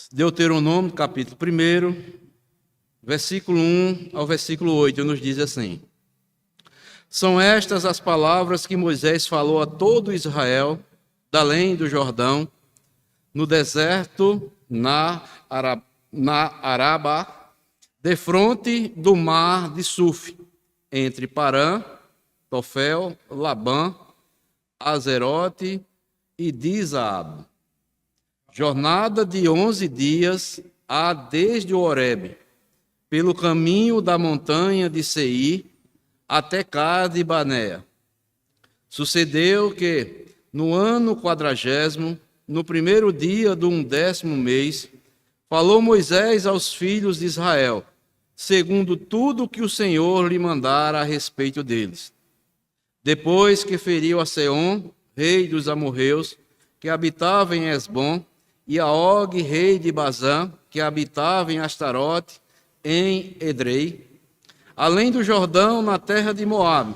Deuteronômio, capítulo 1, versículo 1 ao versículo 8, nos diz assim: São estas as palavras que Moisés falou a todo Israel, da além do Jordão, no deserto, na Araba, defronte do mar de Suf, entre Parã, Tofel, Labã, Azerote e Dizaab. Jornada de 11 dias há desde o Horebe, pelo caminho da montanha de Seir até Cade Banéa. Sucedeu que, no ano 40º, no primeiro dia do 11º mês, falou Moisés aos filhos de Israel, segundo tudo que o Senhor lhe mandara a respeito deles. Depois que feriu a Seom, rei dos amorreus, que habitava em Esbom, e a Og, rei de Bazã, que habitava em Astarote, em Edrei, além do Jordão, na terra de Moabe.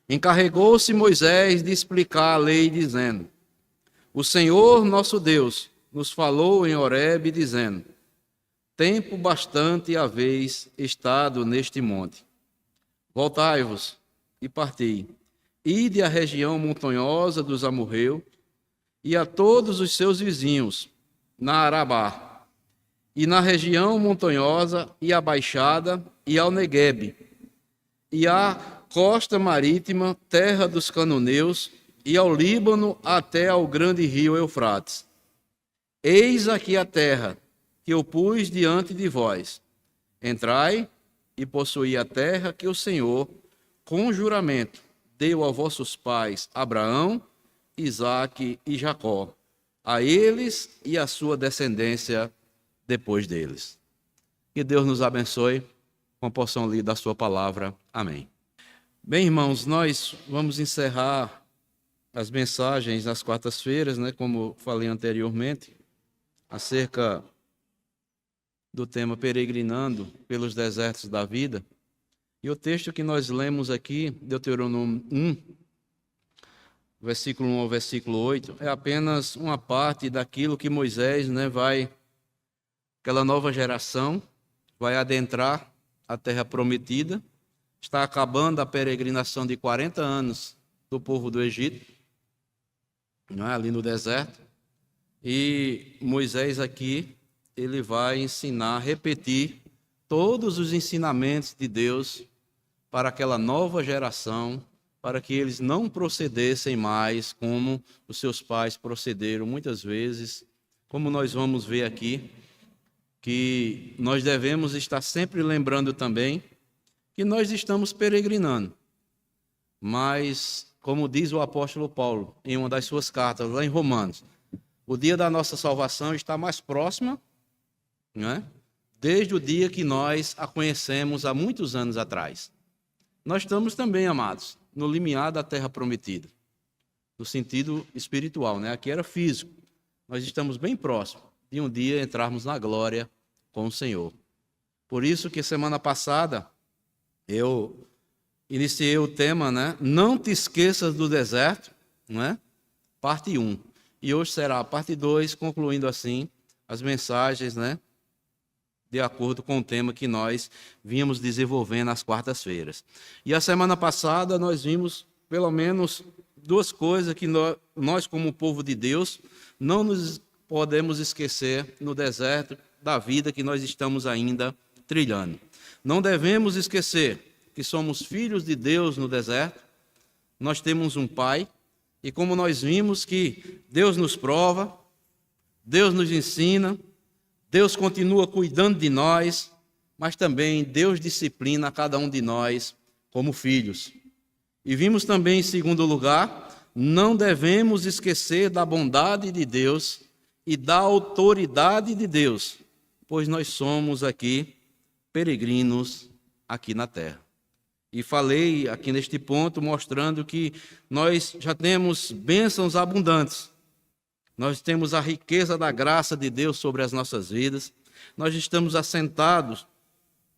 Encarregou-se Moisés de explicar a lei, dizendo: O Senhor nosso Deus nos falou em Horebe, dizendo: Tempo bastante haveis estado neste monte. Voltai-vos e parti. Ide à região montanhosa dos amorreus e a todos os seus vizinhos, na Arabá, e na região montanhosa e a baixada, e ao Neguebe, e à costa marítima, terra dos cananeus, e ao Líbano até ao grande rio Eufrates. Eis aqui a terra que eu pus diante de vós. Entrai e possuí a terra que o Senhor, com juramento, deu a vossos pais Abraão, Isaque e Jacó, a eles e a sua descendência depois deles. Que Deus nos abençoe com a porção lida da sua palavra. Amém. Bem, irmãos, nós vamos encerrar as mensagens nas quartas-feiras, como falei anteriormente, acerca do tema Peregrinando pelos Desertos da Vida. E o texto que nós lemos aqui, Deuteronômio 1, versículo 1 ao versículo 8, é apenas uma parte daquilo que Moisés aquela nova geração, vai adentrar a terra prometida. Está acabando a peregrinação de 40 anos do povo do Egito, ali no deserto. E Moisés aqui, ele vai ensinar, repetir todos os ensinamentos de Deus para aquela nova geração, para que eles não procedessem mais como os seus pais procederam muitas vezes, como nós vamos ver aqui, que nós devemos estar sempre lembrando também que nós estamos peregrinando. Mas, como diz o apóstolo Paulo em uma das suas cartas, lá em Romanos, o dia da nossa salvação está mais próximo, desde o dia que nós a conhecemos há muitos anos atrás. Nós estamos também, amados, no limiar da terra prometida, no sentido espiritual, Aqui era físico. Nós estamos bem próximos de um dia entrarmos na glória com o Senhor. Por isso que semana passada eu iniciei o tema, Não te esqueças do deserto, Parte 1. E hoje será a parte 2, concluindo assim as mensagens, de acordo com o tema que nós vínhamos desenvolvendo nas quartas-feiras. E a semana passada nós vimos pelo menos duas coisas que nós como povo de Deus, não nos podemos esquecer no deserto da vida que nós estamos ainda trilhando. Não devemos esquecer que somos filhos de Deus no deserto, nós temos um Pai, e como nós vimos que Deus nos prova, Deus nos ensina, Deus continua cuidando de nós, mas também Deus disciplina cada um de nós como filhos. E vimos também, em segundo lugar, não devemos esquecer da bondade de Deus e da autoridade de Deus, pois nós somos aqui peregrinos aqui na terra. E falei aqui neste ponto, mostrando que nós já temos bênçãos abundantes. Nós temos a riqueza da graça de Deus sobre as nossas vidas. Nós estamos assentados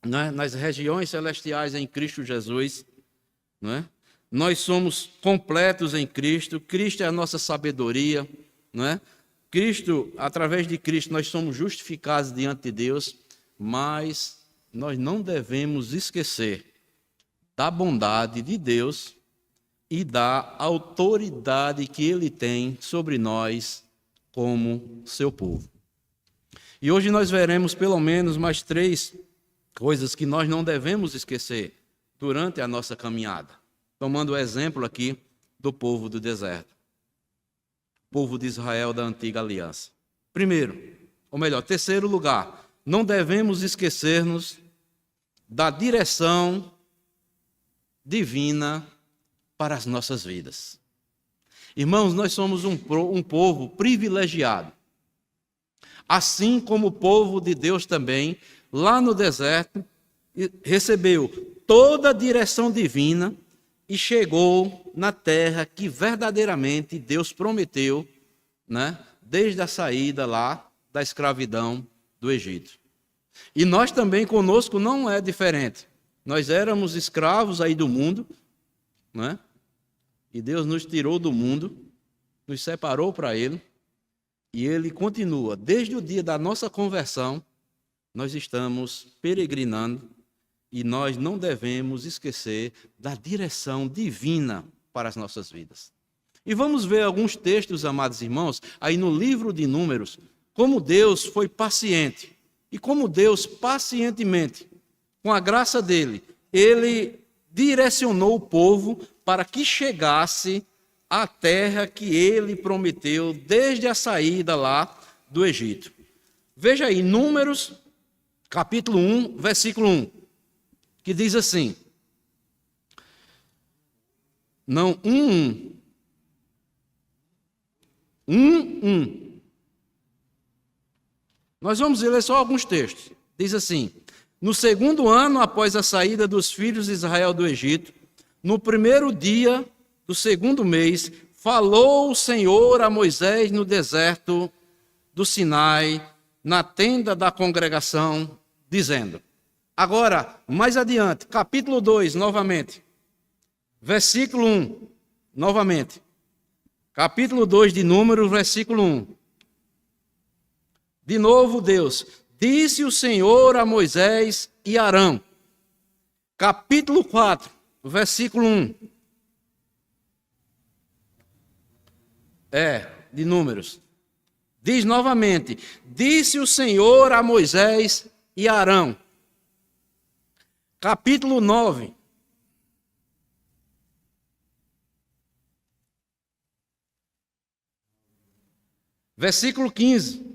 nas regiões celestiais em Cristo Jesus. Nós somos completos em Cristo. Cristo é a nossa sabedoria. Cristo, através de Cristo, nós somos justificados diante de Deus, mas nós não devemos esquecer da bondade de Deus e da autoridade que Ele tem sobre nós como seu povo. E hoje nós veremos pelo menos mais 3 coisas que nós não devemos esquecer durante a nossa caminhada. Tomando o exemplo aqui do povo do deserto, povo de Israel da antiga aliança. Primeiro, ou melhor, terceiro lugar, não devemos esquecer-nos da direção divina para as nossas vidas. Irmãos, nós somos um povo privilegiado. Assim como o povo de Deus também, lá no deserto, recebeu toda a direção divina e chegou na terra que verdadeiramente Deus prometeu, né, desde a saída lá da escravidão do Egito. E nós também, conosco, não é diferente. Nós éramos escravos aí do mundo, né? E Deus nos tirou do mundo, nos separou para Ele, e Ele continua. Desde o dia da nossa conversão, nós estamos peregrinando, e nós não devemos esquecer da direção divina para as nossas vidas. E vamos ver alguns textos, amados irmãos, aí no livro de Números, como Deus foi paciente, e como Deus pacientemente, com a graça dele, Ele direcionou o povo para que chegasse à terra que Ele prometeu desde a saída lá do Egito. Veja aí, Números, capítulo 1, versículo 1, que diz assim, não, 1. Nós vamos ler só alguns textos. Diz assim, no 2º ano após a saída dos filhos de Israel do Egito, no 1º dia do 2º mês, falou o Senhor a Moisés no deserto do Sinai, na tenda da congregação, dizendo. Agora, mais adiante, capítulo 2, novamente, versículo 1, novamente. Capítulo 2 de Números, versículo 1. De novo, Deus, disse o Senhor a Moisés e Arão. Capítulo 4, versículo 1. De Números. Diz novamente, disse o Senhor a Moisés e Arão. Capítulo 9. Versículo 15.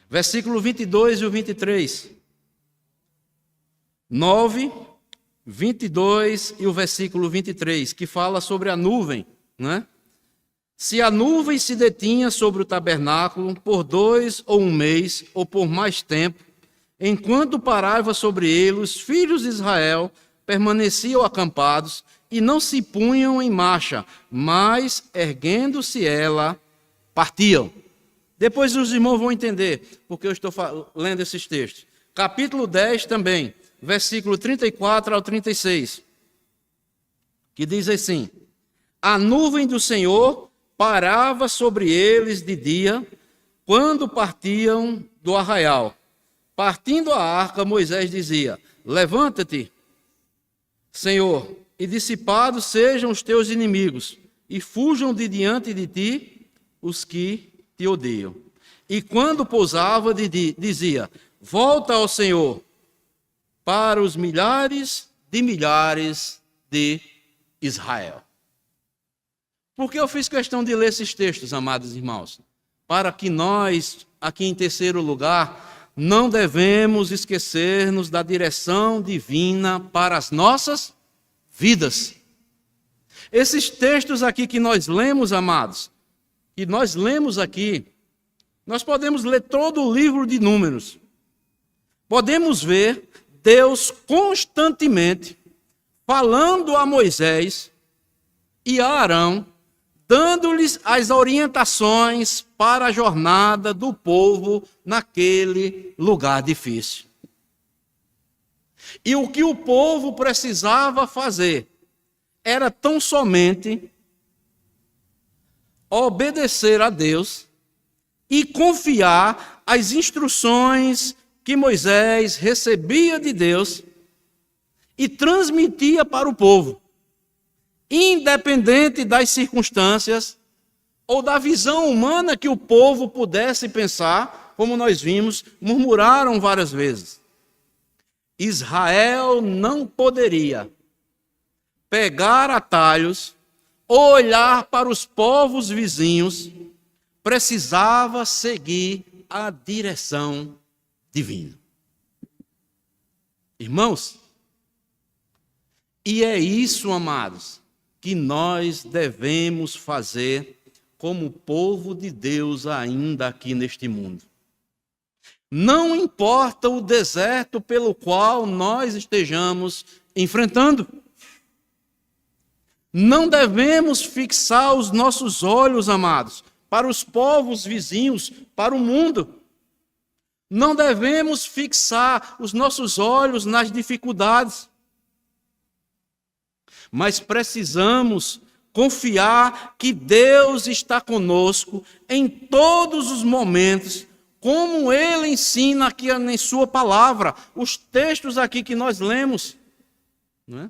Versículo 22 e o 23. 9, 22 e o versículo 23, que fala sobre a nuvem, né? Se a nuvem se detinha sobre o tabernáculo por 2 ou 1 mês, ou por mais tempo, enquanto parava sobre ele, os filhos de Israel permaneciam acampados e não se punham em marcha, mas, erguendo-se ela, partiam. Depois os irmãos vão entender porque eu estou lendo esses textos. Capítulo 10 também, versículo 34 ao 36, que diz assim, a nuvem do Senhor parava sobre eles de dia, quando partiam do arraial. Partindo a arca, Moisés dizia, levanta-te, Senhor, e dissipados sejam os teus inimigos, e fujam de diante de ti os que te odeiam. E quando pousava, dizia, volta ao Senhor, para os milhares de Israel. Por que eu fiz questão de ler esses textos, amados irmãos? Para que nós, aqui em terceiro lugar, não devemos esquecer-nos da direção divina para as nossas vidas. Esses textos aqui que nós lemos, amados, que nós lemos aqui, nós podemos ler todo o livro de Números. Podemos ver Deus constantemente falando a Moisés e a Arão, dando-lhes as orientações para a jornada do povo naquele lugar difícil. E o que o povo precisava fazer era tão somente obedecer a Deus e confiar as instruções que Moisés recebia de Deus e transmitia para o povo, independente das circunstâncias ou da visão humana que o povo pudesse pensar, como nós vimos, murmuraram várias vezes. Israel não poderia pegar atalhos, olhar para os povos vizinhos, precisava seguir a direção divina. Irmãos, e é isso, amados, que nós devemos fazer como povo de Deus ainda aqui neste mundo. Não importa o deserto pelo qual nós estejamos enfrentando. Não devemos fixar os nossos olhos, amados, para os povos vizinhos, para o mundo. Não devemos fixar os nossos olhos nas dificuldades. Mas precisamos confiar que Deus está conosco em todos os momentos, como Ele ensina aqui em sua palavra, os textos aqui que nós lemos, não é?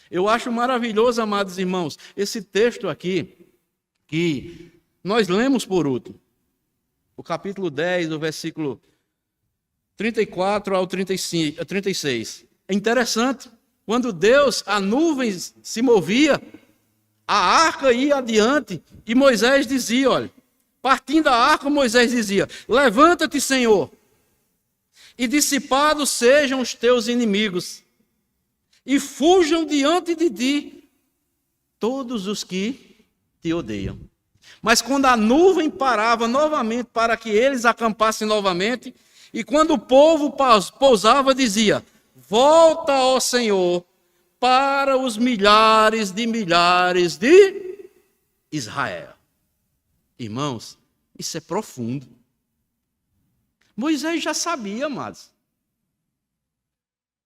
Eu acho maravilhoso, amados irmãos, esse texto aqui, que nós lemos por último, o capítulo 10, do versículo 34 ao 36. É interessante, quando Deus, a nuvem se movia, a arca ia adiante, e Moisés dizia, olha, partindo da arca, Moisés dizia, levanta-te, Senhor, e dissipados sejam os teus inimigos, e fujam diante de ti todos os que te odeiam. Mas quando a nuvem parava novamente para que eles acampassem novamente, e quando o povo pousava, dizia, volta, ó Senhor, para os milhares de Israel. Irmãos, isso é profundo. Moisés já sabia, amados,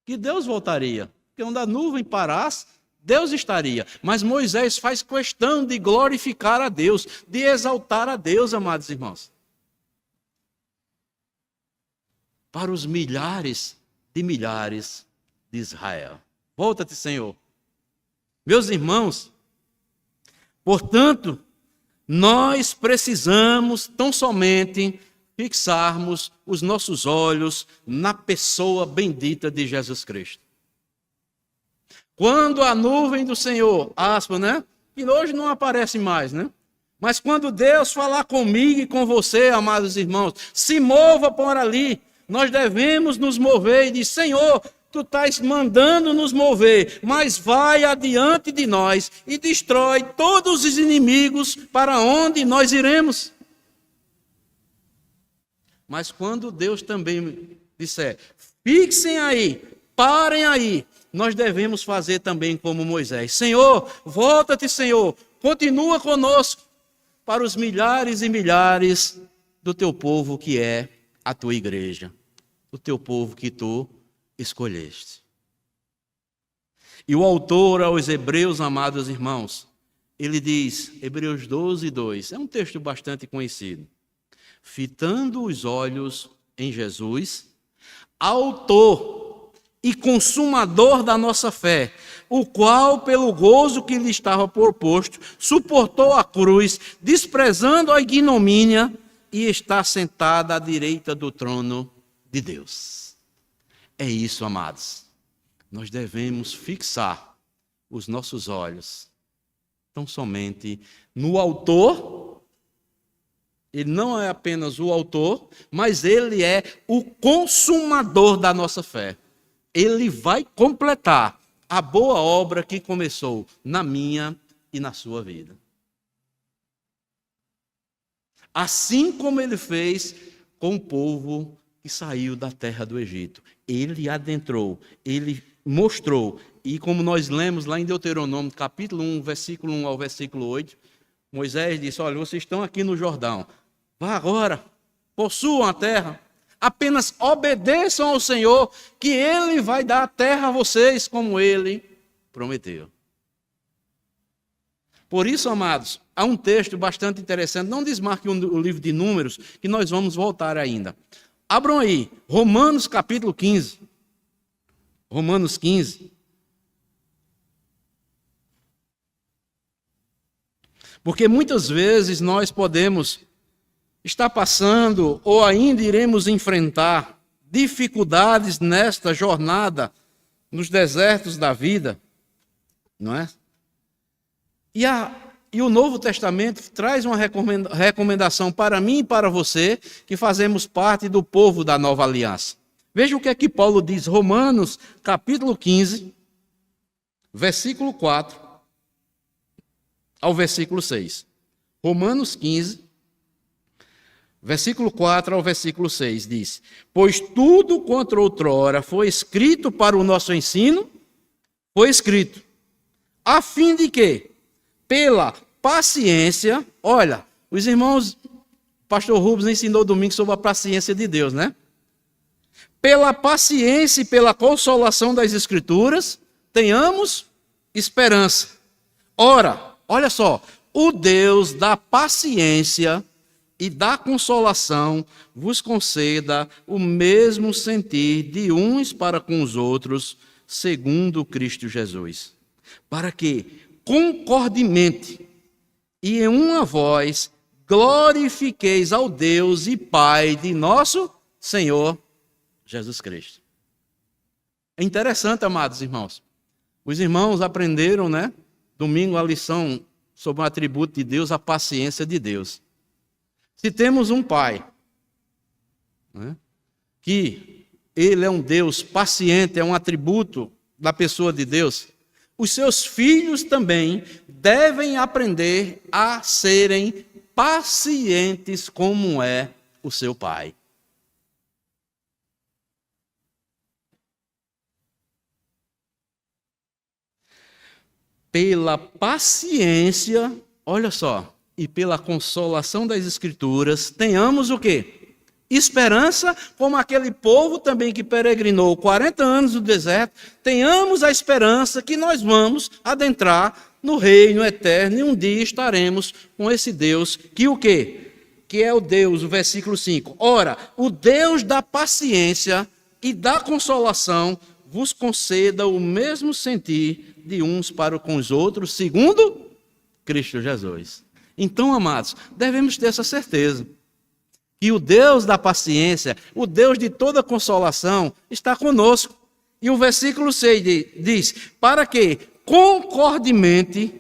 que Deus voltaria. Porque onde a nuvem parasse, Deus estaria. Mas Moisés faz questão de glorificar a Deus, de exaltar a Deus, amados irmãos. Para os milhares de Israel. Volta-te, Senhor. Meus irmãos, portanto, nós precisamos tão somente fixarmos os nossos olhos na pessoa bendita de Jesus Cristo. Quando a nuvem do Senhor, aspas, né? Que hoje não aparece mais, né? Mas quando Deus falar comigo e com você, amados irmãos, se mova por ali, nós devemos nos mover e dizer, Senhor, Tu estás mandando nos mover, mas vai adiante de nós e destrói todos os inimigos para onde nós iremos. Mas quando Deus também disser, fixem aí, parem aí, nós devemos fazer também como Moisés. Senhor, volta-te, Senhor, continua conosco para os milhares e milhares do teu povo que é a tua igreja, o teu povo que tu escolheste. E o autor aos Hebreus, amados irmãos, ele diz, Hebreus 12, 2, é um texto bastante conhecido. Fitando os olhos em Jesus, autor e consumador da nossa fé, o qual, pelo gozo que lhe estava proposto, suportou a cruz, desprezando a ignomínia, e está sentado à direita do trono de Deus. É isso, amados. Nós devemos fixar os nossos olhos tão somente no autor. Ele não é apenas o autor, mas ele é o consumador da nossa fé. Ele vai completar a boa obra que começou na minha e na sua vida. Assim como ele fez com o povo que saiu da terra do Egito. Ele adentrou, ele mostrou, e como nós lemos lá em Deuteronômio, capítulo 1, versículo 1 ao versículo 8, Moisés disse, olha, vocês estão aqui no Jordão, vá agora, possuam a terra, Apenas obedeçam ao Senhor, que Ele vai dar a terra a vocês, como Ele prometeu. Por isso, amados, há um texto bastante interessante. Não desmarque o livro de Números, que nós vamos voltar ainda. Abram aí, Romanos capítulo 15. Romanos 15. Porque muitas vezes nós podemos estar passando ou ainda iremos enfrentar dificuldades nesta jornada nos desertos da vida, não é? E o Novo Testamento traz uma recomendação para mim e para você, que fazemos parte do povo da nova aliança. Veja o que é que Paulo diz, Romanos capítulo 15, versículo 4 ao versículo 6. Romanos 15, versículo 4 ao versículo 6 diz: Pois tudo quanto outrora foi escrito para o nosso ensino, foi escrito, a fim de que, pela paciência, olha, os irmãos, pastor Rubens ensinou domingo sobre a paciência de Deus, né? Pela paciência e pela consolação das Escrituras, tenhamos esperança. Ora, olha só, o Deus da paciência e da consolação vos conceda o mesmo sentir de uns para com os outros, segundo Cristo Jesus, para que, concordemente e em uma voz, glorifiqueis ao Deus e Pai de nosso Senhor Jesus Cristo. É interessante, amados irmãos. Os irmãos aprenderam, né, domingo, a lição sobre o atributo de Deus, a paciência de Deus. Se temos um Pai, né, que Ele é um Deus paciente, é um atributo da pessoa de Deus, os seus filhos também devem aprender a serem pacientes como é o seu pai. Pela paciência, olha só, e pela consolação das Escrituras, tenhamos o quê? Esperança, como aquele povo também que peregrinou 40 anos no deserto, tenhamos a esperança que nós vamos adentrar no reino eterno e um dia estaremos com esse Deus, que o quê? Que é o Deus, o versículo 5. Ora, o Deus da paciência e da consolação vos conceda o mesmo sentir de uns para com os outros, segundo Cristo Jesus. Então, amados, devemos ter essa certeza. E o Deus da paciência, o Deus de toda consolação, está conosco. E o versículo 6 diz, para que, concordemente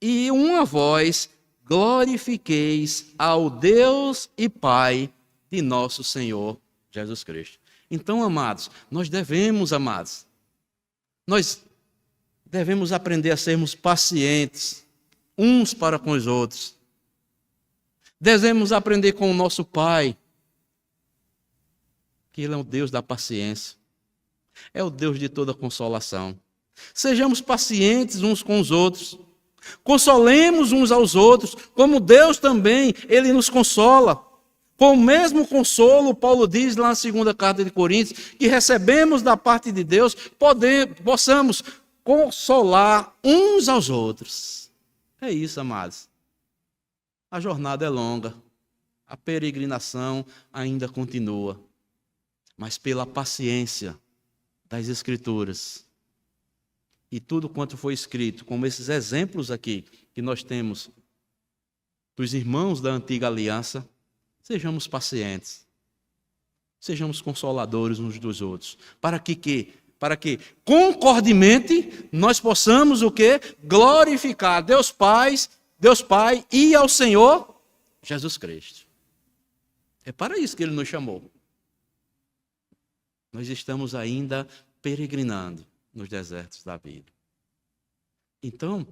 e uma voz, glorifiqueis ao Deus e Pai de nosso Senhor Jesus Cristo. Então, amados, nós devemos aprender a sermos pacientes, uns para com os outros. Devemos aprender com o nosso Pai, que Ele é o Deus da paciência, é o Deus de toda consolação. Sejamos pacientes uns com os outros, consolemos uns aos outros, como Deus também, Ele nos consola. Com o mesmo consolo, Paulo diz lá na segunda carta de Coríntios, que recebemos da parte de Deus, possamos consolar uns aos outros. É isso, amados. A jornada é longa, a peregrinação ainda continua, mas pela paciência das Escrituras e tudo quanto foi escrito, como esses exemplos aqui que nós temos dos irmãos da antiga aliança, sejamos pacientes, sejamos consoladores uns dos outros, para que concordemente nós possamos o quê? Glorificar Deus Pai e ao Senhor Jesus Cristo. É para isso que Ele nos chamou. Nós estamos ainda peregrinando nos desertos da vida. Então,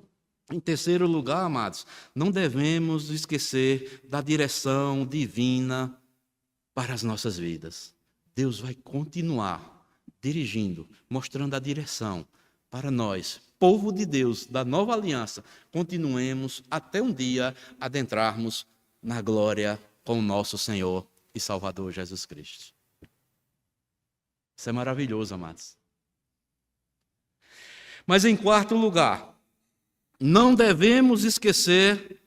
em terceiro lugar, amados, não devemos esquecer da direção divina para as nossas vidas. Deus vai continuar dirigindo, mostrando a direção para nós, povo de Deus, da nova aliança, continuemos até um dia adentrarmos na glória com o nosso Senhor e Salvador Jesus Cristo. Isso é maravilhoso, amados. Mas em quarto lugar, não devemos esquecer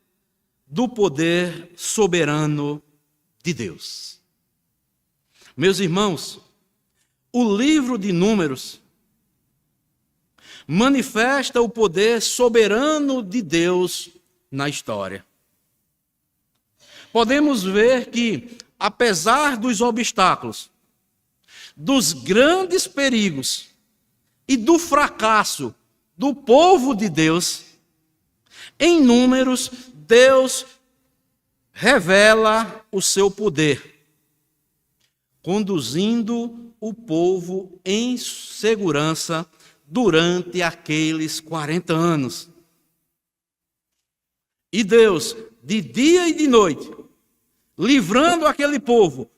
do poder soberano de Deus. Meus irmãos, o livro de Números manifesta o poder soberano de Deus na história. Podemos ver que, apesar dos obstáculos, dos grandes perigos e do fracasso do povo de Deus, em Números, Deus revela o seu poder, conduzindo o povo em segurança durante aqueles 40 anos. E Deus, de dia e de noite, livrando aquele povo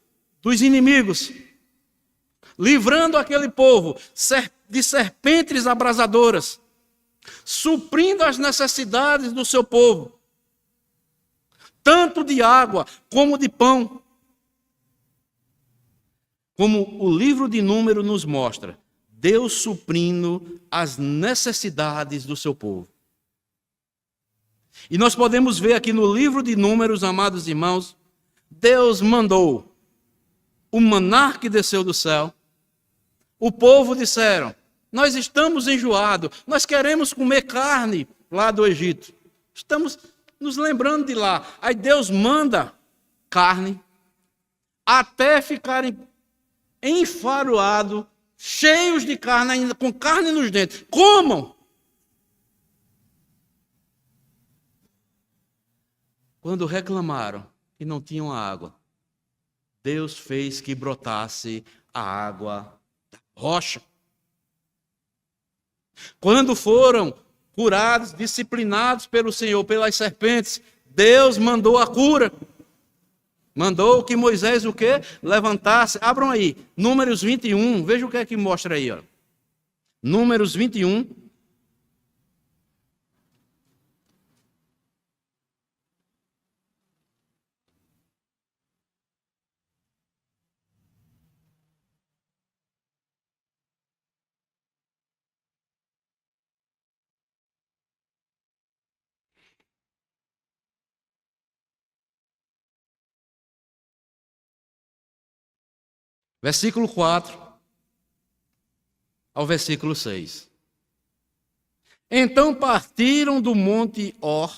dos inimigos, livrando aquele povo de serpentes abrasadoras, suprindo as necessidades do seu povo, tanto de água como de pão. Como o livro de Números nos mostra, Deus suprindo as necessidades do seu povo. E nós podemos ver aqui no livro de Números, amados irmãos, Deus mandou o maná que desceu do céu. O povo disseram: nós estamos enjoados, nós queremos comer carne lá do Egito. Estamos nos lembrando de lá. Aí Deus manda carne, até ficarem enfaroados, cheios de carne ainda, com carne nos dentes. Comam! Quando reclamaram que não tinham água, Deus fez que brotasse a água da rocha. Quando foram curados, disciplinados pelo Senhor, pelas serpentes, Deus mandou a cura. Mandou que Moisés o quê? Levantasse. Abram aí, Números 21, veja o que é que mostra aí. Ó. Números 21. Versículo 4 ao versículo 6. Então partiram do monte Or,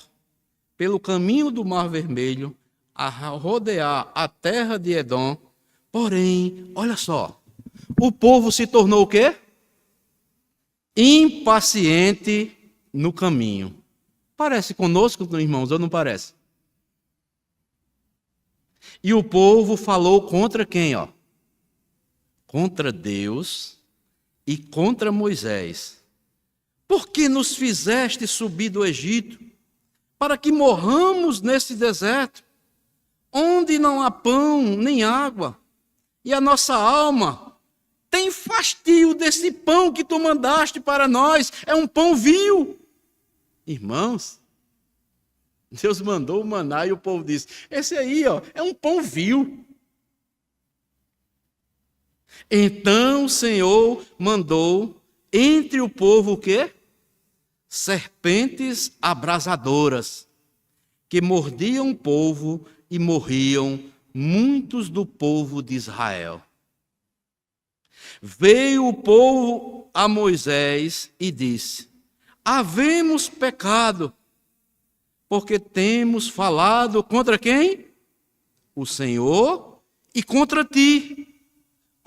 pelo caminho do Mar Vermelho, a rodear a terra de Edom. Porém, olha só, o povo se tornou o quê? Impaciente no caminho. Parece conosco, irmãos, ou não parece? E o povo falou contra quem, ó? Contra Deus e contra Moisés. Por que nos fizeste subir do Egito, para que morramos nesse deserto, onde não há pão nem água, e a nossa alma tem fastio desse pão que tu mandaste para nós, é um pão vil. Irmãos, Deus mandou o maná e o povo disse: esse aí, ó, é um pão vil. Então o Senhor mandou entre o povo o quê? Serpentes abrasadoras, que mordiam o povo e morriam muitos do povo de Israel. Veio o povo a Moisés e disse: havemos pecado, porque temos falado contra quem? O Senhor e contra ti.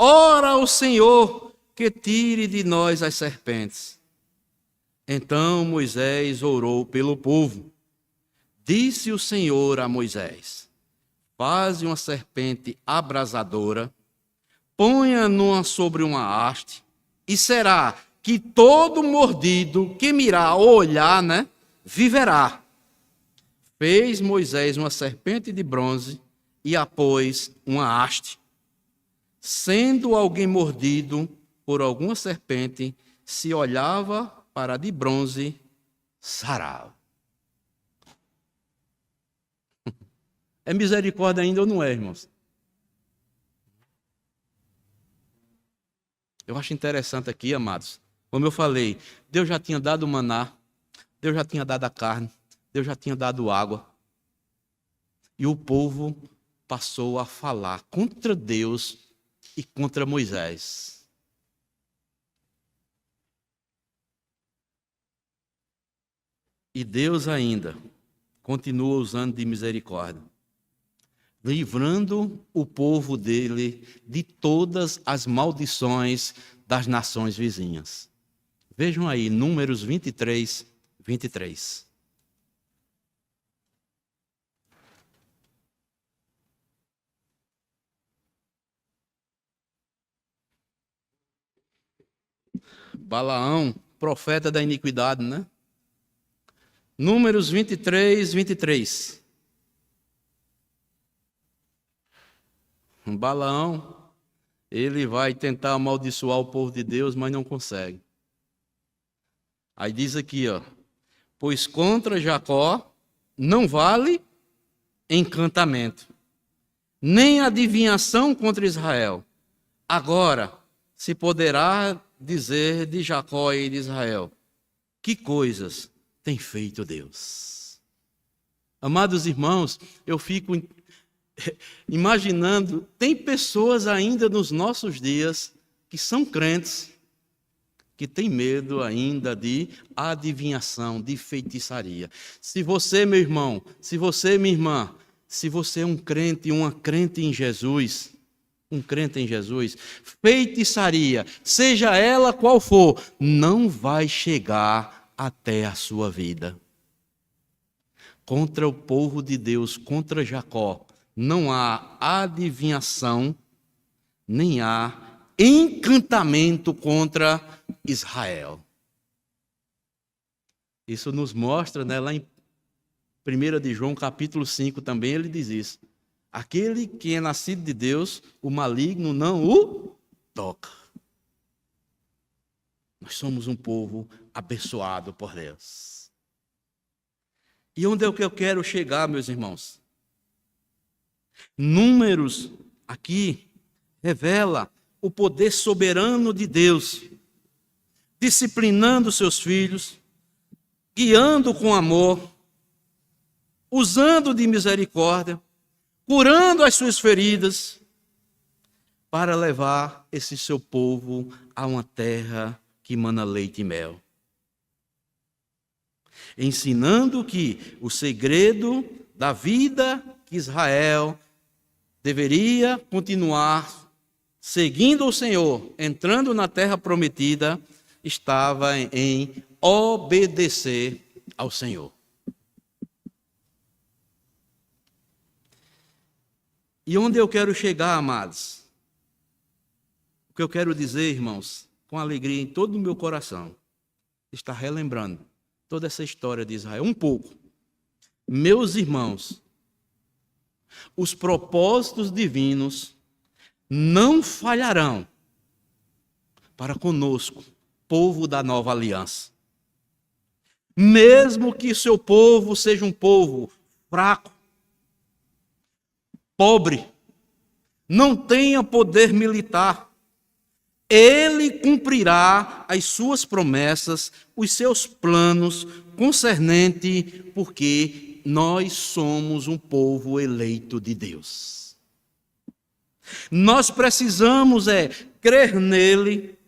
Ora ao Senhor que tire de nós as serpentes. Então Moisés orou pelo povo. Disse o Senhor a Moisés: faze uma serpente abrasadora, ponha-na sobre uma haste, e será que todo mordido que mirar ou olhar, viverá. Fez Moisés uma serpente de bronze e a pôs uma haste. Sendo alguém mordido por alguma serpente, se olhava para a de bronze, sarava. É misericórdia ainda ou não é, irmãos? Eu acho interessante aqui, amados, como eu falei, Deus já tinha dado o maná, Deus já tinha dado a carne, Deus já tinha dado água. E o povo passou a falar contra Deus e contra Moisés. E Deus ainda continua usando de misericórdia, livrando o povo dele de todas as maldições das nações vizinhas. Vejam aí, Números 23, 23. Balaão, profeta da iniquidade, né? Números 23, 23. Balaão, ele vai tentar amaldiçoar o povo de Deus, mas não consegue. Aí diz aqui, ó: pois contra Jacó não vale encantamento, nem adivinhação contra Israel. Agora se poderá dizer de Jacó e de Israel: que coisas tem feito Deus? Amados irmãos, eu fico imaginando, tem pessoas ainda nos nossos dias que são crentes, que têm medo ainda de adivinhação, de feitiçaria. Se você, meu irmão, se você, minha irmã, se você é um crente, uma crente em Jesus, feitiçaria, seja ela qual for, não vai chegar até a sua vida. Contra o povo de Deus, contra Jacó, não há adivinhação, nem há encantamento contra Israel. Isso nos mostra, né, lá em 1 de João, capítulo 5, também ele diz isso. Aquele que é nascido de Deus, o maligno não o toca. Nós somos um povo abençoado por Deus. E onde é que eu quero chegar, meus irmãos? Números aqui revela o poder soberano de Deus, disciplinando seus filhos, guiando com amor, usando de misericórdia, curando as suas feridas, para levar esse seu povo a uma terra que mana leite e mel. Ensinando que o segredo da vida que Israel deveria continuar seguindo o Senhor, entrando na terra prometida, estava em obedecer ao Senhor. E onde eu quero chegar, amados? O que eu quero dizer, irmãos, com alegria em todo o meu coração, está relembrando toda essa história de Israel, um pouco. Meus irmãos, os propósitos divinos não falharão para conosco, povo da nova aliança. Mesmo que seu povo seja um povo fraco, pobre, não tenha poder militar, ele cumprirá as suas promessas, os seus planos concernente, porque nós somos um povo eleito de Deus. Nós precisamos crer nele,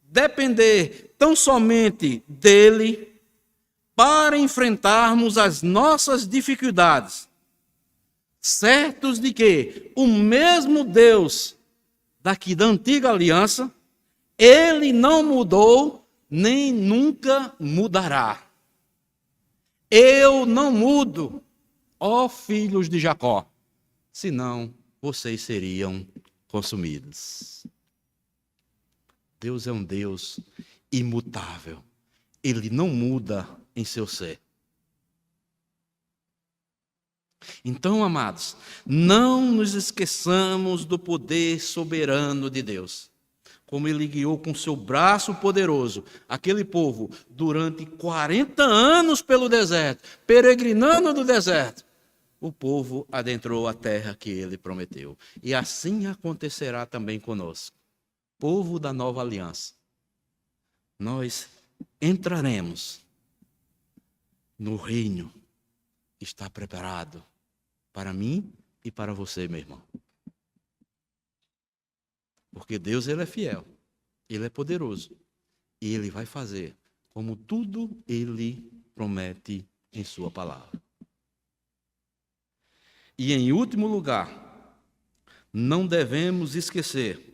depender tão somente dele, para enfrentarmos as nossas dificuldades, certos de que o mesmo Deus daqui da antiga aliança, ele não mudou, nem nunca mudará. Eu não mudo, ó filhos de Jacó, senão vocês seriam consumidos. Deus é um Deus imutável. Ele não muda em seu ser. Então, amados, não nos esqueçamos do poder soberano de Deus. Como ele guiou com seu braço poderoso aquele povo durante 40 anos pelo deserto, peregrinando no deserto, o povo adentrou a terra que ele prometeu. E assim acontecerá também conosco. povo da nova aliança, nós entraremos no reino que está preparado para mim e para você, meu irmão. Porque Deus, Ele é fiel, Ele é poderoso e Ele vai fazer como tudo Ele promete em sua palavra. E em último lugar, não devemos esquecer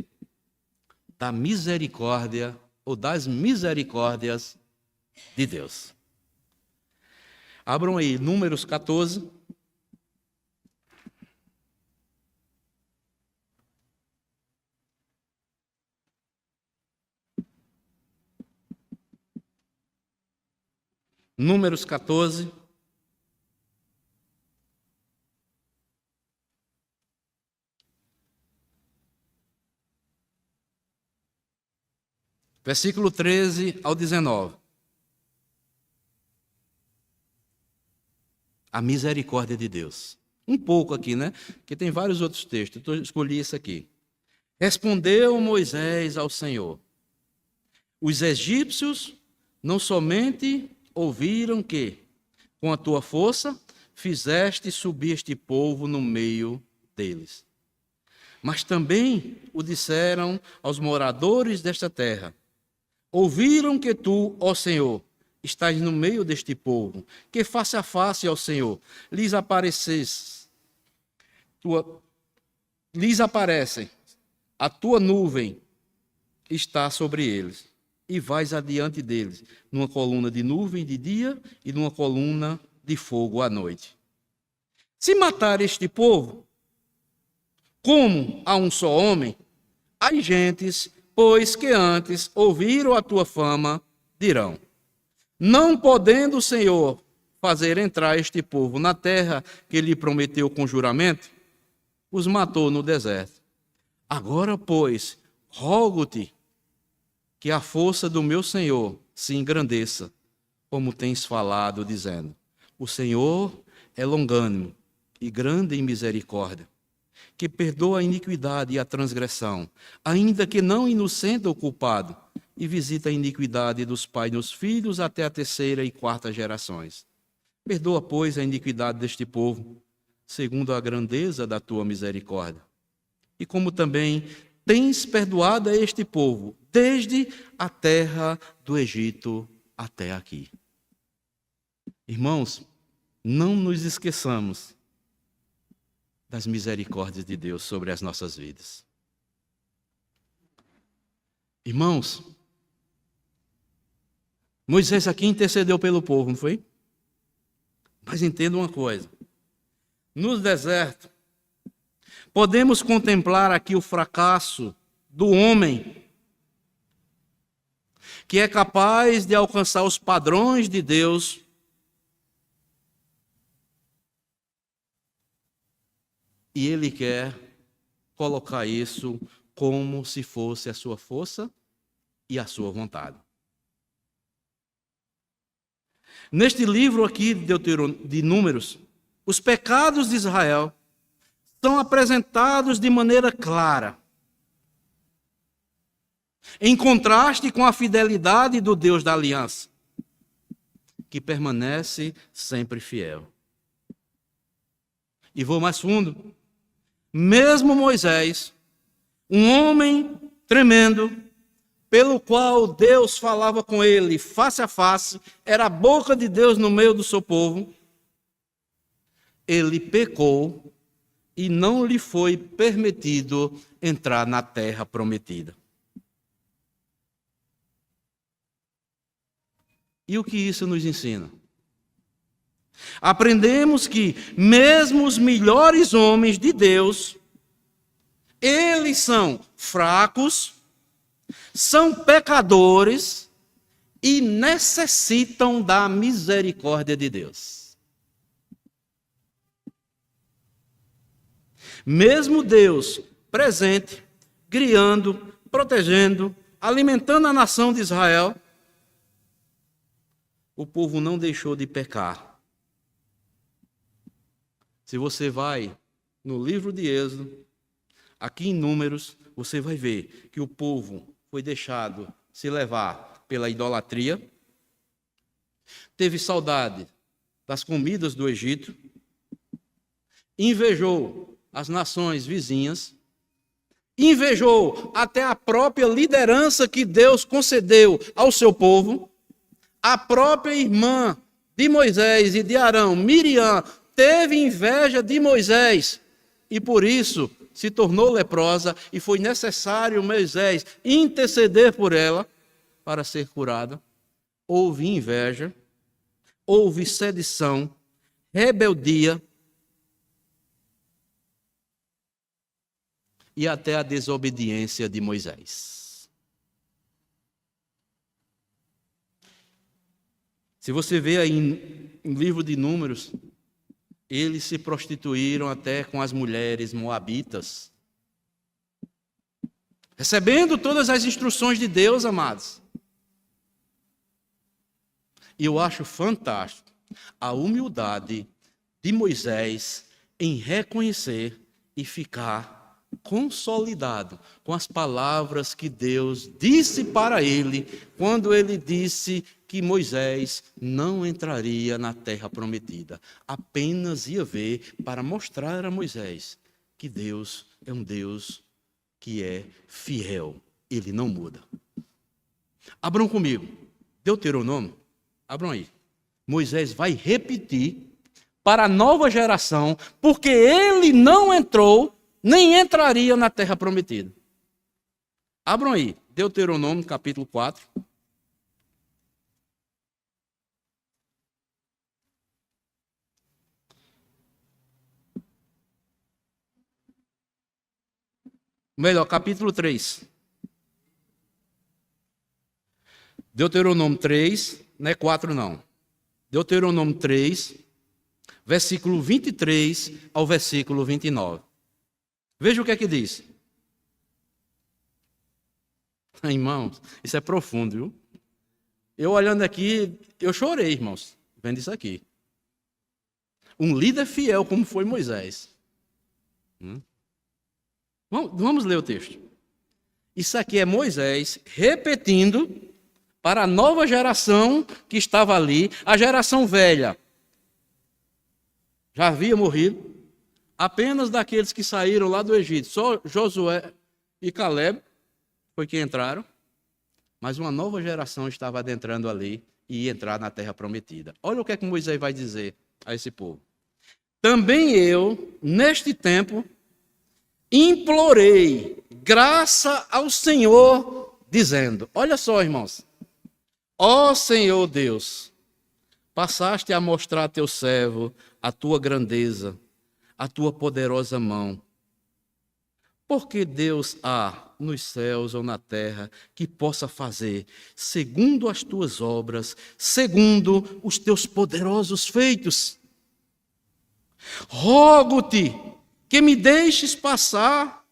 da misericórdia ou das misericórdias de Deus. Abram aí Números 14. Números 14. Versículo 13 ao 19. A misericórdia de Deus. Um pouco aqui, né? Porque tem vários outros textos. Eu escolhi esse aqui. Respondeu Moisés ao Senhor: os egípcios não somente ouviram que, com a tua força, fizeste subir este povo no meio deles, mas também o disseram aos moradores desta terra. Ouviram que tu, ó Senhor, estás no meio deste povo, que face a face ao Senhor lhes aparecem, a tua nuvem está sobre eles, e vais adiante deles, numa coluna de nuvem de dia e numa coluna de fogo à noite. Se matar este povo, como a um só homem, as gentes, pois que antes ouviram a tua fama, dirão: não podendo o Senhor fazer entrar este povo na terra que lhe prometeu com juramento, os matou no deserto. Agora, pois, rogo-te que a força do meu Senhor se engrandeça, como tens falado, dizendo: o Senhor é longânimo e grande em misericórdia, que perdoa a iniquidade e a transgressão, ainda que não inocenta o culpado, e visita a iniquidade dos pais nos filhos até a terceira e quarta gerações. Perdoa, pois, a iniquidade deste povo, segundo a grandeza da tua misericórdia. E como também tens perdoado a este povo, desde a terra do Egito até aqui. Irmãos, não nos esqueçamos das misericórdias de Deus sobre as nossas vidas. Irmãos, Moisés aqui intercedeu pelo povo, não foi? Mas entenda uma coisa. No deserto, podemos contemplar aqui o fracasso do homem que é capaz de alcançar os padrões de Deus e ele quer colocar isso como se fosse a sua força e a sua vontade. Neste livro aqui de Números, os pecados de Israel são apresentados de maneira clara, em contraste com a fidelidade do Deus da aliança, que permanece sempre fiel. E vou mais fundo. Mesmo Moisés, um homem tremendo, pelo qual Deus falava com ele face a face, era a boca de Deus no meio do seu povo, ele pecou e não lhe foi permitido entrar na terra prometida. E o que isso nos ensina? Aprendemos que mesmo os melhores homens de Deus, eles são fracos, são pecadores e necessitam da misericórdia de Deus. Mesmo Deus presente, criando, protegendo, alimentando a nação de Israel, o povo não deixou de pecar. Se você vai no livro de Êxodo, Aqui em Números, você vai ver que o povo foi deixado se levar pela idolatria, teve saudade das comidas do Egito, invejou as nações vizinhas, invejou até a própria liderança que Deus concedeu ao seu povo. A própria irmã de Moisés e de Arão, Miriam, teve inveja de Moisés e por isso se tornou leprosa e foi necessário Moisés interceder por ela para ser curada. Houve inveja, houve sedição, rebeldia e até a desobediência de Moisés. Se você vê aí em livro de Números, eles se prostituíram até com as mulheres moabitas, recebendo todas as instruções de Deus, amados. E eu acho fantástico a humildade de Moisés em reconhecer e ficar consolidado com as palavras que Deus disse para ele, quando ele disse que Moisés não entraria na terra prometida, apenas ia ver para mostrar a Moisés que Deus é um Deus que é fiel, ele não muda. Abram comigo, Deuteronômio, abram aí. Moisés vai repetir para a nova geração, porque ele não entrou, nem entraria na terra prometida. Abram aí, Deuteronômio capítulo 4. Melhor, capítulo 3. Deuteronômio 3, não é 4 não. Deuteronômio 3, versículo 23 ao versículo 29. Veja o que é que diz. Irmãos, isso é profundo, viu? Eu olhando aqui, eu chorei, irmãos, vendo isso aqui. Um líder fiel como foi Moisés. Vamos ler o texto. Isso aqui é Moisés repetindo para a nova geração que estava ali, a geração velha. Já havia morrido. Apenas daqueles que saíram lá do Egito, só Josué e Caleb foi que entraram, mas uma nova geração estava adentrando ali e ia entrar na terra prometida. Olha o que é que Moisés vai dizer a esse povo. Também eu, neste tempo, implorei graça ao Senhor, dizendo, olha só, irmãos, ó Senhor Deus, passaste a mostrar a teu servo a tua grandeza, a tua poderosa mão. Porque Deus há nos céus ou na terra que possa fazer segundo as tuas obras, segundo os teus poderosos feitos. Rogo-te que me deixes passar,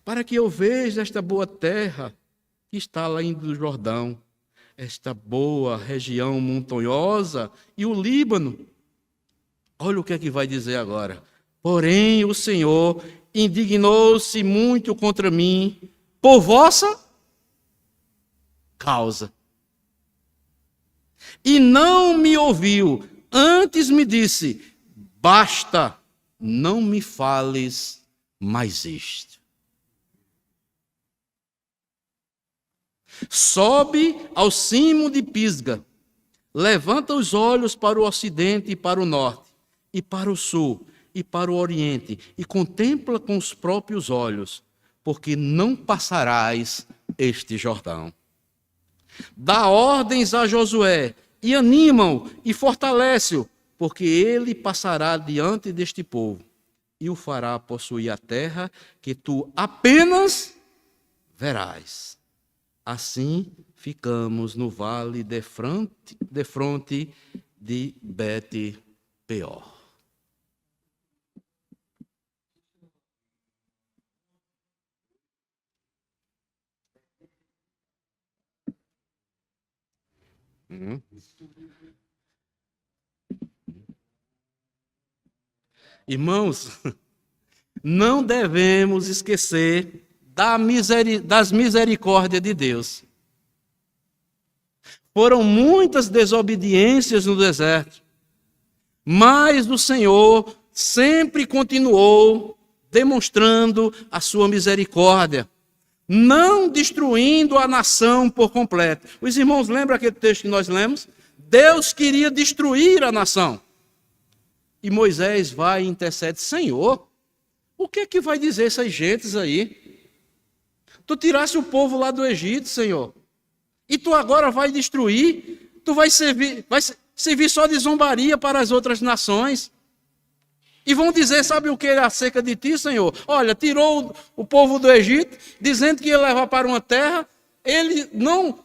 para que eu veja esta boa terra que está além do Jordão, esta boa região montanhosa e o Líbano. Olha o que é que vai dizer agora. Porém, o Senhor indignou-se muito contra mim por vossa causa. E não me ouviu, antes me disse, basta, não me fales mais isto. Sobe ao cimo de Pisga, levanta os olhos para o ocidente e para o norte, e para o sul, e para o oriente, e contempla com os próprios olhos, porque não passarás este Jordão. Dá ordens a Josué, e anima-o, e fortalece-o, porque ele passará diante deste povo, e o fará possuir a terra que tu apenas verás. Assim ficamos no vale defronte de Bet-peor. Irmãos, não devemos esquecer das misericórdias de Deus. Foram muitas desobediências no deserto, mas o Senhor sempre continuou demonstrando a sua misericórdia, não destruindo a nação por completo. Os irmãos lembram aquele texto que nós lemos? Deus queria destruir a nação. E Moisés vai e intercede: Senhor, o que é que vai dizer essas gentes aí? Tu tiraste o povo lá do Egito, Senhor, e tu agora vai destruir? Tu vai servir só de zombaria para as outras nações? E vão dizer, sabe o que acerca de ti, Senhor? Olha, tirou o povo do Egito, dizendo que ia levar para uma terra, ele não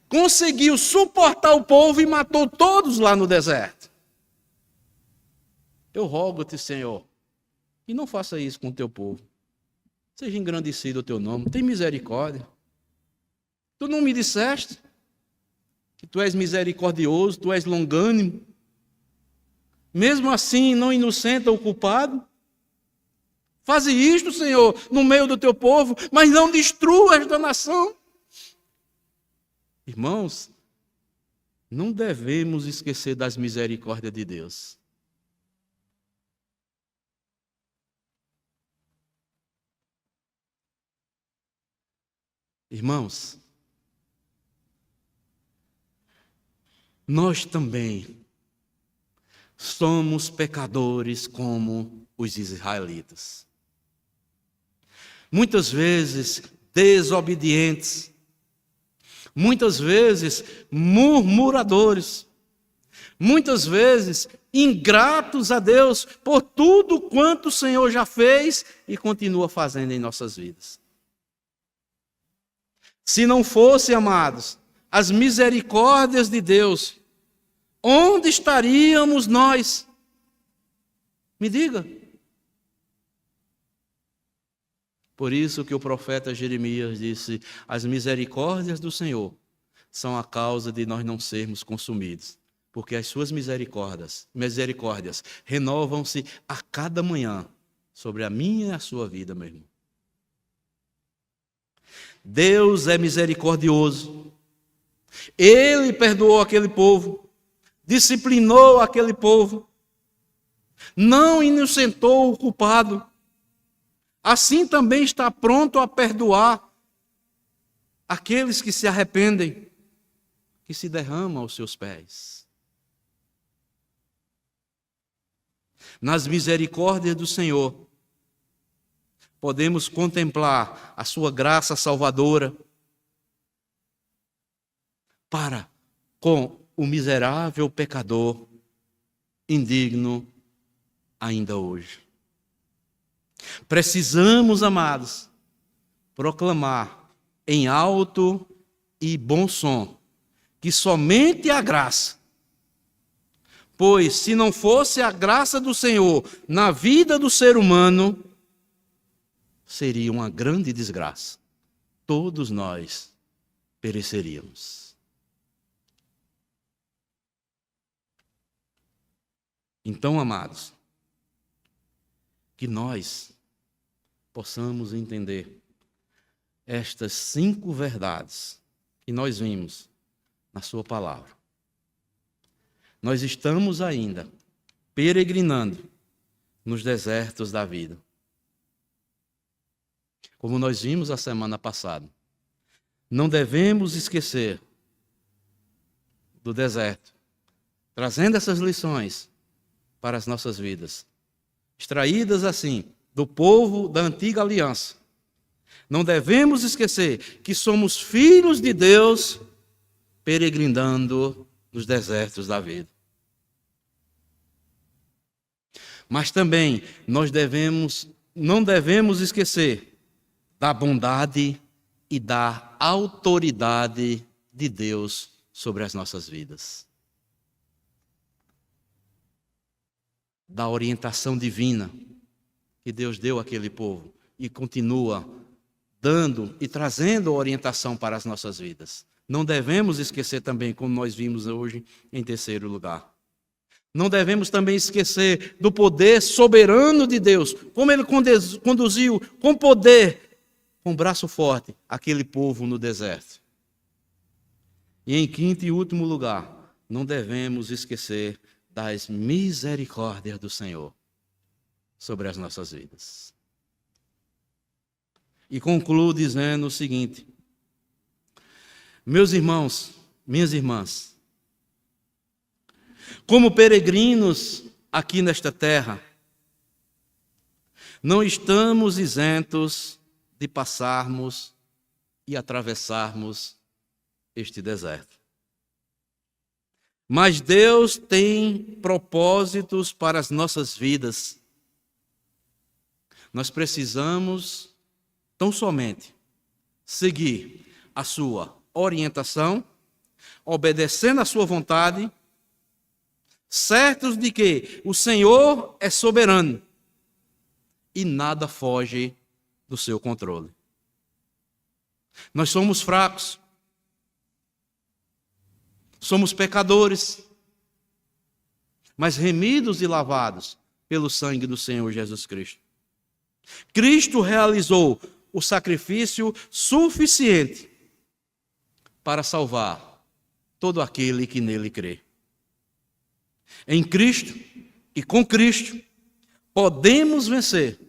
conseguiu suportar o povo e matou todos lá no deserto. Eu rogo-te, Senhor, e não faça isso com o teu povo. Seja engrandecido o teu nome, tem misericórdia. Tu não me disseste que tu és misericordioso, tu és longânimo? Mesmo assim, não inocenta o culpado? Faze isto, Senhor, no meio do teu povo, mas não destrua esta nação. Irmãos, não devemos esquecer das misericórdias de Deus. Irmãos, nós também somos pecadores como os israelitas. Muitas vezes desobedientes, muitas vezes murmuradores, muitas vezes ingratos a Deus por tudo quanto o Senhor já fez e continua fazendo em nossas vidas. Se não fosse, amados, as misericórdias de Deus, onde estaríamos nós? Me diga. Por isso que o profeta Jeremias disse: as misericórdias do Senhor são a causa de nós não sermos consumidos, porque as suas misericórdias renovam-se a cada manhã sobre a minha e a sua vida, meu irmão. Deus é misericordioso. Ele perdoou aquele povo, disciplinou aquele povo, não inocentou o culpado. Assim também está pronto a perdoar aqueles que se arrependem, que se derramam aos seus pés. Nas misericórdias do Senhor, podemos contemplar a sua graça salvadora para com o miserável pecador indigno ainda hoje. Precisamos, amados, proclamar em alto e bom som que somente a graça, pois se não fosse a graça do Senhor na vida do ser humano, seria uma grande desgraça. Todos nós pereceríamos. Então, amados, que nós possamos entender estas 5 verdades que nós vimos na sua palavra. Nós estamos ainda peregrinando nos desertos da vida. Como nós vimos a semana passada, não devemos esquecer do deserto, trazendo essas lições para as nossas vidas, extraídas assim do povo da antiga aliança. Não devemos esquecer que somos filhos de Deus peregrinando nos desertos da vida. Mas também não devemos esquecer da bondade e da autoridade de Deus sobre as nossas vidas. Da orientação divina que Deus deu àquele povo e continua dando e trazendo orientação para as nossas vidas. Não devemos esquecer também, como nós vimos hoje, em terceiro lugar, Não devemos também esquecer do poder soberano de Deus, como Ele conduziu com poder, com braço forte, aquele povo no deserto. E em quinto e último lugar, não devemos esquecer das misericórdias do Senhor sobre as nossas vidas. E concluo dizendo o seguinte: meus irmãos, minhas irmãs, como peregrinos aqui nesta terra, não estamos isentos de passarmos e atravessarmos este deserto. Mas Deus tem propósitos para as nossas vidas. Nós precisamos tão somente seguir a sua orientação, obedecendo à sua vontade, certos de que o Senhor é soberano e nada foge do seu controle. Nós somos fracos, somos pecadores, mas remidos e lavados pelo sangue do Senhor Jesus Cristo. Cristo realizou o sacrifício suficiente para salvar todo aquele que nele crê. Em Cristo e com Cristo podemos vencer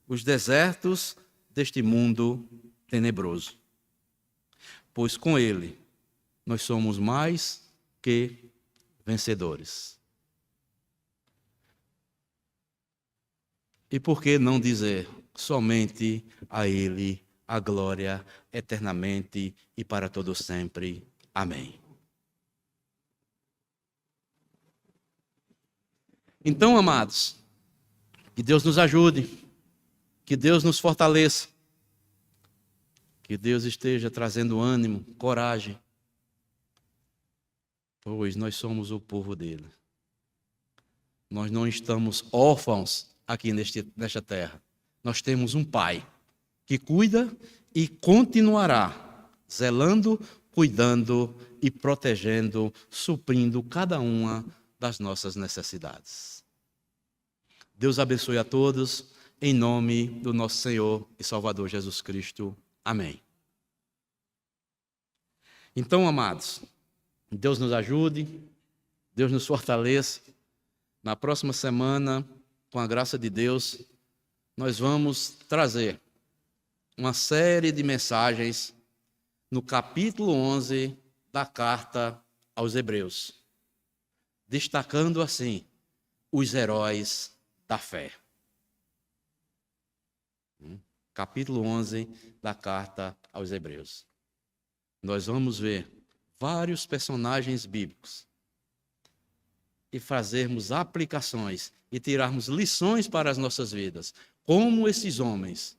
os desertos deste mundo tenebroso, pois com Ele nós somos mais que vencedores. E por que não dizer somente a Ele a glória eternamente e para todo sempre? Amém. Então, amados, que Deus nos ajude, que Deus nos fortaleça, que Deus esteja trazendo ânimo, coragem, pois nós somos o povo dele. Nós não estamos órfãos aqui nesta terra. Nós temos um Pai que cuida e continuará zelando, cuidando e protegendo, suprindo cada uma das nossas necessidades. Deus abençoe a todos, em nome do nosso Senhor e Salvador Jesus Cristo. Amém. Então, amados, Deus nos ajude, Deus nos fortaleça. Na próxima semana, com a graça de Deus, nós vamos trazer uma série de mensagens no capítulo 11 da carta aos Hebreus, destacando assim os heróis da fé. Capítulo 11 da carta aos Hebreus. Nós vamos ver vários personagens bíblicos e fazermos aplicações e tirarmos lições para as nossas vidas. Como esses homens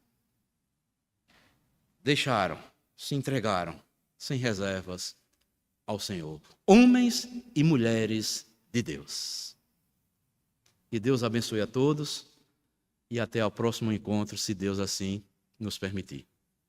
deixaram, se entregaram sem reservas ao Senhor. Homens e mulheres de Deus. Que Deus abençoe a todos e até ao próximo encontro, se Deus assim nos permitir.